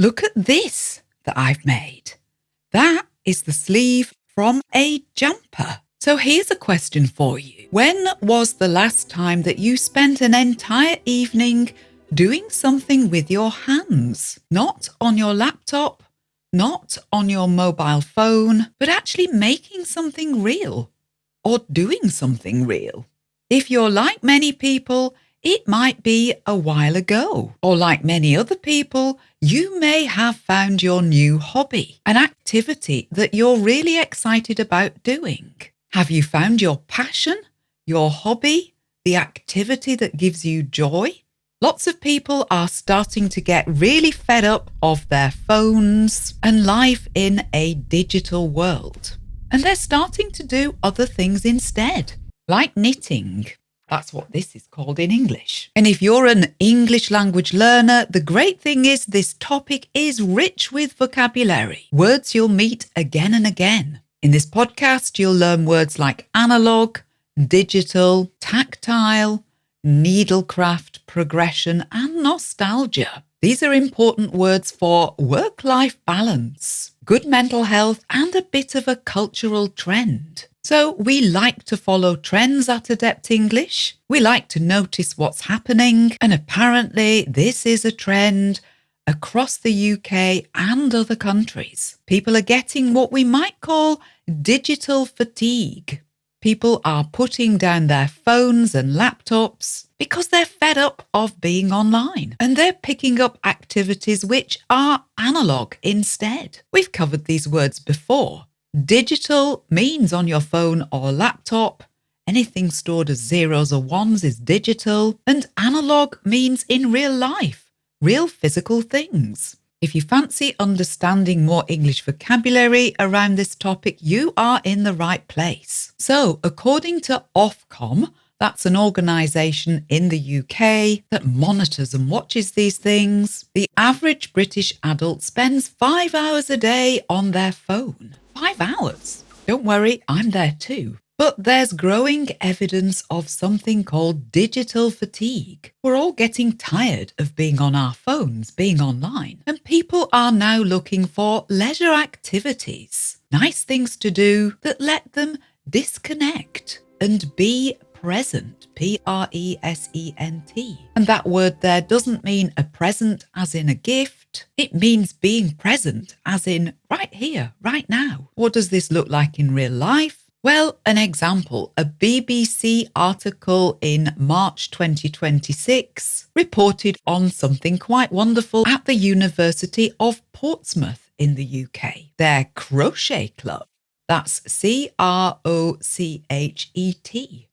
Look at this that I've made. That is the sleeve from a jumper. So here's a question for you. When was the last time that you spent an entire evening doing something with your hands? Not on your laptop, not on your mobile phone, but actually making something real or doing something real. If you're like many people, it might be a while ago. Or like many other people, you may have found your new hobby, an activity that you're really excited about doing. Have you found your passion, your hobby, the activity that gives you joy? Lots of people are starting to get really fed up of their phones and life in a digital world. And they're starting to do other things instead, like knitting. That's what this is called in English. And if you're an English language learner, the great thing is this topic is rich with vocabulary, words you'll meet again and again. In this podcast, you'll learn words like analog, digital, tactile, needlecraft, progression, and nostalgia. These are important words for work-life balance, good mental health, and a bit of a cultural trend. So we like to follow trends at Adept English. We like to notice what's happening, and apparently this is a trend across the UK and other countries. People are getting what we might call digital fatigue. People are putting down their phones and laptops because they're fed up of being online, and they're picking up activities which are analog instead. We've covered these words before. Digital means on your phone or laptop. Anything stored as zeros or ones is digital. And analog means in real life, real physical things. If you fancy understanding more English vocabulary around this topic, you are in the right place. So, according to Ofcom, that's an organisation in the UK that monitors and watches these things, the average British adult spends 5 hours a day on their phone. 5 hours? Don't worry, I'm there too. But there's growing evidence of something called digital fatigue. We're all getting tired of being on our phones, being online, and people are now looking for leisure activities, nice things to do that let them disconnect and be present, Present. And that word there doesn't mean a present as in a gift. It means being present as in right here, right now. What does this look like in real life? Well, an example, a BBC article in March 2026 reported on something quite wonderful at the University of Portsmouth in the UK, their crochet club. That's crochet.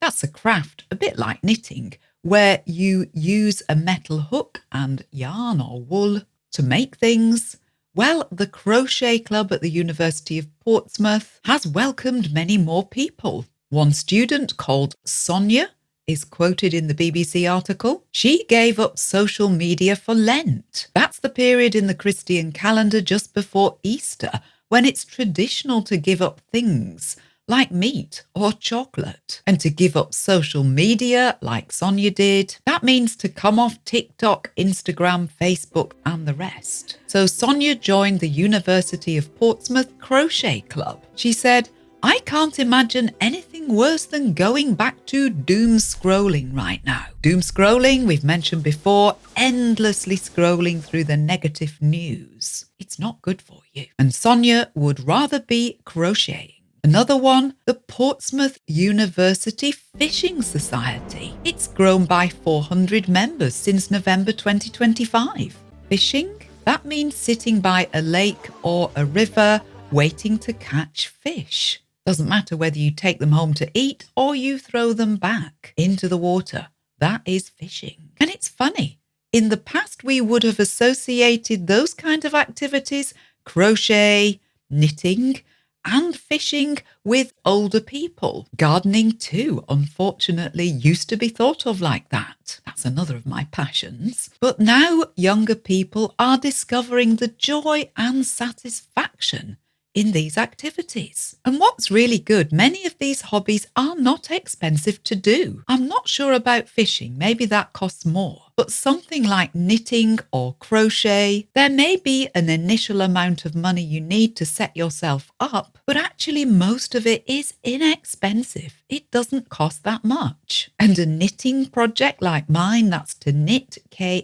That's a craft, a bit like knitting, where you use a metal hook and yarn or wool to make things. Well, the Crochet Club at the University of Portsmouth has welcomed many more people. One student called Sonia is quoted in the BBC article. She gave up social media for Lent. That's the period in the Christian calendar just before Easter, when it's traditional to give up things like meat or chocolate. And to give up social media, like Sonia did, that means to come off TikTok, Instagram, Facebook, and the rest. So Sonia joined the University of Portsmouth Crochet Club. She said, I can't imagine anything worse than going back to doom scrolling right now. Doom scrolling, we've mentioned before, endlessly scrolling through the negative news. It's not good for you. And Sonia would rather be crocheting. Another one, the Portsmouth University Fishing Society. It's grown by 400 members since November 2025. Fishing? That means sitting by a lake or a river waiting to catch fish. Doesn't matter whether you take them home to eat or you throw them back into the water. That is fishing. And it's funny. In the past, we would have associated those kind of activities, crochet, knitting, and fishing, with older people. Gardening too, unfortunately, used to be thought of like that. That's another of my passions. But now younger people are discovering the joy and satisfaction in these activities. And what's really good, many of these hobbies are not expensive to do. I'm not sure about fishing, maybe that costs more. But something like knitting or crochet, there may be an initial amount of money you need to set yourself up, but actually most of it is inexpensive. It doesn't cost that much. And a knitting project like mine, that's to knit, Knit,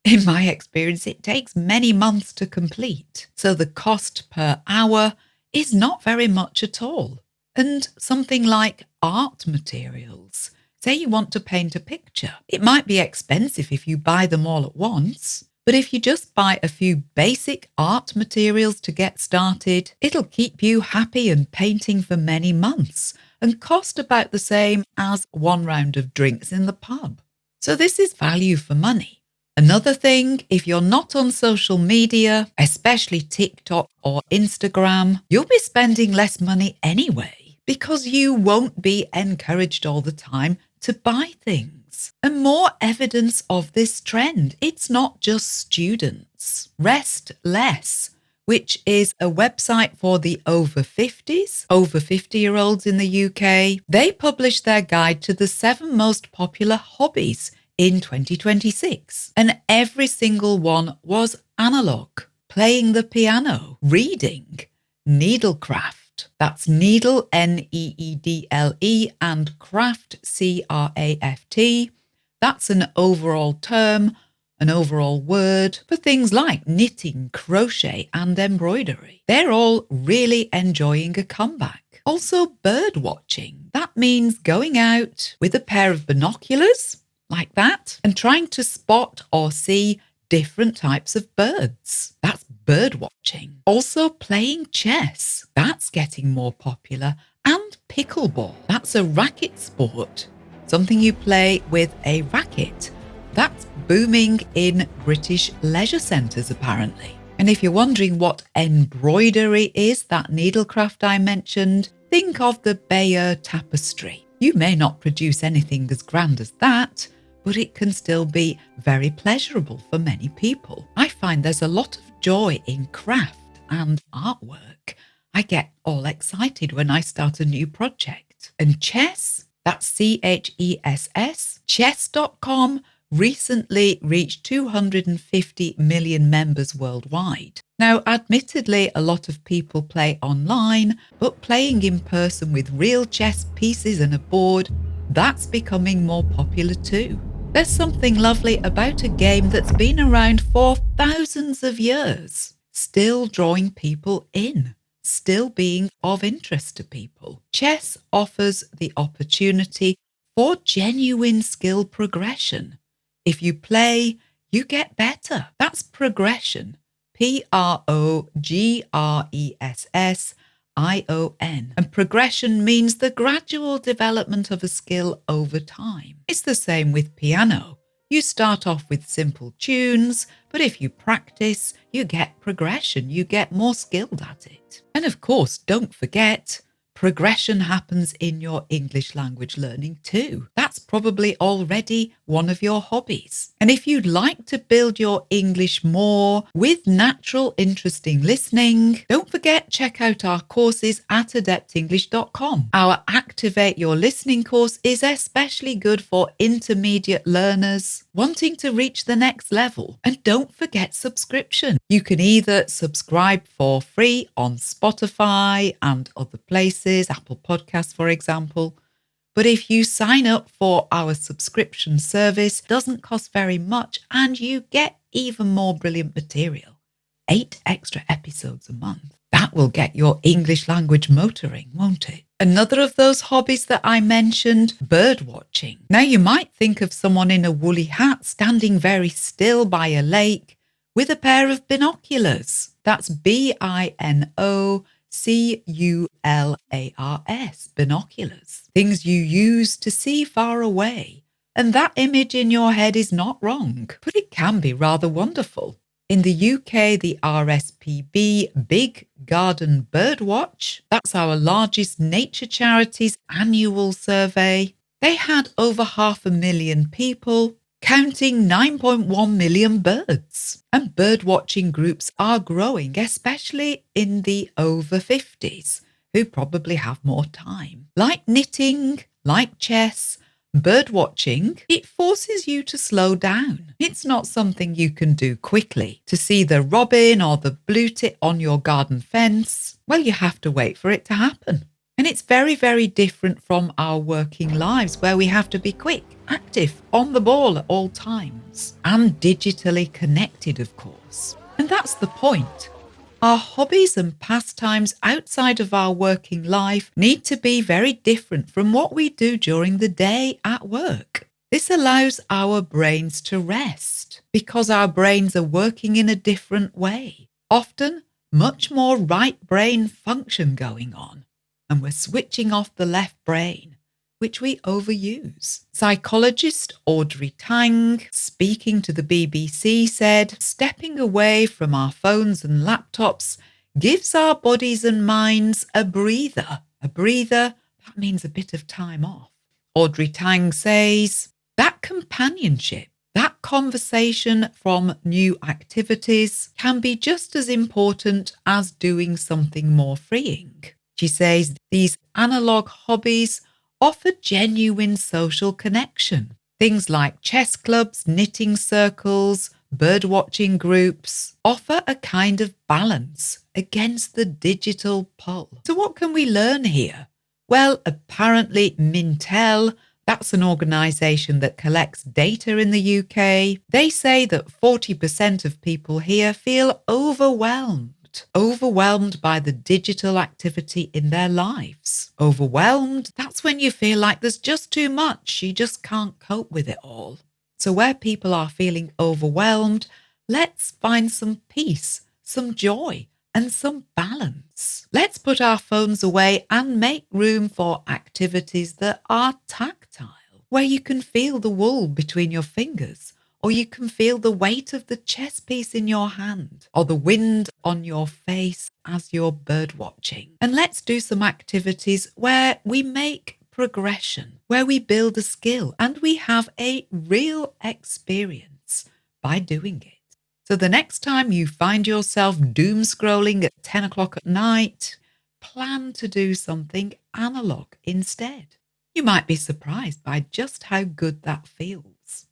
in my experience, it takes many months to complete. So the cost per hour is not very much at all. And something like art materials. Say you want to paint a picture. It might be expensive if you buy them all at once, but if you just buy a few basic art materials to get started, it'll keep you happy and painting for many months and cost about the same as one round of drinks in the pub. So this is value for money. Another thing, if you're not on social media, especially TikTok or Instagram, you'll be spending less money anyway because you won't be encouraged all the time to buy things. And more evidence of this trend, it's not just students. Rest Less, which is a website for the over 50s, over 50-year-olds in the UK, they published their guide to the 7 most popular hobbies in 2026. And every single one was analog, playing the piano, reading, needlecraft. That's needle, Needle, and craft, Craft. That's an overall term, an overall word for things like knitting, crochet, and embroidery. They're all really enjoying a comeback. Also, bird watching. That means going out with a pair of binoculars, like that, and trying to spot or see different types of birds. That's bird watching. Also playing chess. That's getting more popular. And pickleball. That's a racket sport. Something you play with a racket. That's booming in British leisure centres apparently. And if you're wondering what embroidery is, that needlecraft I mentioned, think of the Bayeux tapestry. You may not produce anything as grand as that, but it can still be very pleasurable for many people. I find there's a lot of joy in craft and artwork. I get all excited when I start a new project. And chess, that's CHESS, chess.com recently reached 250 million members worldwide. Now, admittedly, a lot of people play online, but playing in person with real chess pieces and a board, that's becoming more popular too. There's something lovely about a game that's been around for thousands of years, still drawing people in, still being of interest to people. Chess offers the opportunity for genuine skill progression. If you play, you get better. That's progression. Progression. And progression means the gradual development of a skill over time. It's the same with piano. You start off with simple tunes, but if you practice, you get progression, you get more skilled at it. And of course, don't forget, progression happens in your English language learning too. That's probably already one of your hobbies. And if you'd like to build your English more with natural, interesting listening, don't forget, check out our courses at adeptenglish.com. Our Activate Your Listening course is especially good for intermediate learners wanting to reach the next level. And don't forget subscription. You can either subscribe for free on Spotify and other places, Apple Podcasts, for example. But if you sign up for our subscription service, it doesn't cost very much and you get even more brilliant material. 8 extra episodes a month. That will get your English language motoring, won't it? Another of those hobbies that I mentioned, bird watching. Now you might think of someone in a woolly hat standing very still by a lake with a pair of binoculars. That's BINOCULARS, binoculars. Things you use to see far away. And that image in your head is not wrong, but it can be rather wonderful. In the UK, the RSPB Big Garden Birdwatch, that's our largest nature charity's annual survey. They had over 500,000 people, counting 9.1 million birds. And birdwatching groups are growing, especially in the over 50s, who probably have more time. Like knitting, like chess, Bird watching, it forces you to slow down. It's not something you can do quickly. To see the robin or the blue-tit on your garden fence, well, you have to wait for it to happen. And it's very, very different from our working lives where we have to be quick, active, on the ball at all times, and digitally connected, of course. And that's the point. Our hobbies and pastimes outside of our working life need to be very different from what we do during the day at work. This allows our brains to rest because our brains are working in a different way. Often, much more right brain function going on, and we're switching off the left brain, which we overuse. Psychologist Audrey Tang, speaking to the BBC, said, stepping away from our phones and laptops gives our bodies and minds a breather. A breather, that means a bit of time off. Audrey Tang says, that companionship, that conversation from new activities can be just as important as doing something more freeing. She says these analog hobbies offer genuine social connection. Things like chess clubs, knitting circles, birdwatching groups offer a kind of balance against the digital pull. So what can we learn here? Well, apparently Mintel, that's an organisation that collects data in the UK, they say that 40% of people here feel overwhelmed by the digital activity in their lives. Overwhelmed, that's when you feel like there's just too much, you just can't cope with it all. So where people are feeling overwhelmed, let's find some peace, some joy, and some balance. Let's put our phones away and make room for activities that are tactile, where you can feel the wool between your fingers, or you can feel the weight of the chess piece in your hand, or the wind on your face as you're bird watching. And let's do some activities where we make progression, where we build a skill and we have a real experience by doing it. So the next time you find yourself doom scrolling at 10 o'clock at night, plan to do something analog instead. You might be surprised by just how good that feels.